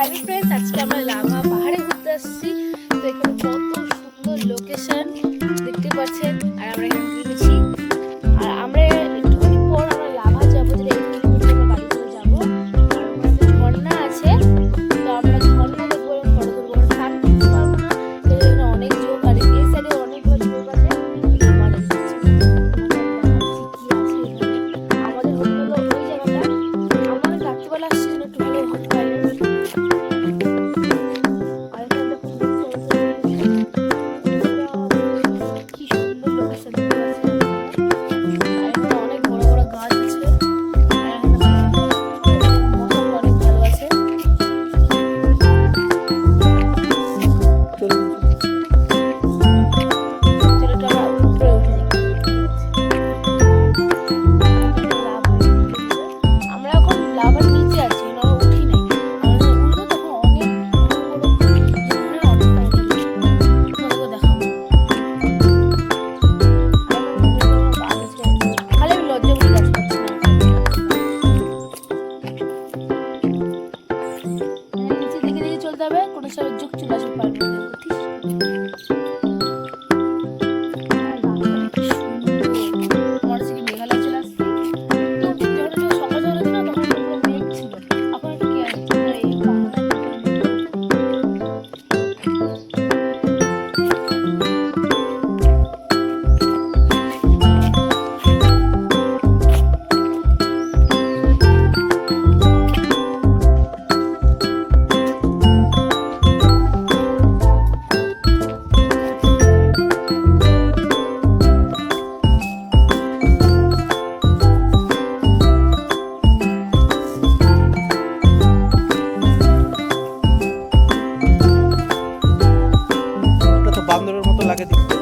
Hello friends, আজকে আমরা lava পাহাড়ে ঘুরতে আসছি। তো এখানে কত সুন্দর লোকেশন দেখতে পাচ্ছেন। আর আমরা এখানে ঘুরেছি। আর আমরা একটুখানি পর আমরা লাভা যাবো, যেটা 8 কিলোমিটার আমরা গাড়ি করে যাবো। আর ওখানে ঝর্ণা আছে, তো আমরা ঝর্ণা দেখবো এবং ফটো তুলবো। আমরা স্নান করতে পারবো না, তো এখানে অনেক ঝোঁক, আর এই সাইডে অনেকগুলো ঝোঁক আছে। আমার কি আছে এখানে, আমাদের হোটেল হলো ওই জায়গাটা। আমাদের রাত্রিবেলা আসছি, একটু ভালো হতে পারে। চলতে হবে, কোনো সময় যুগ চলে আসবে পারবে না। বান্দরের মতো লাগে দেখতে।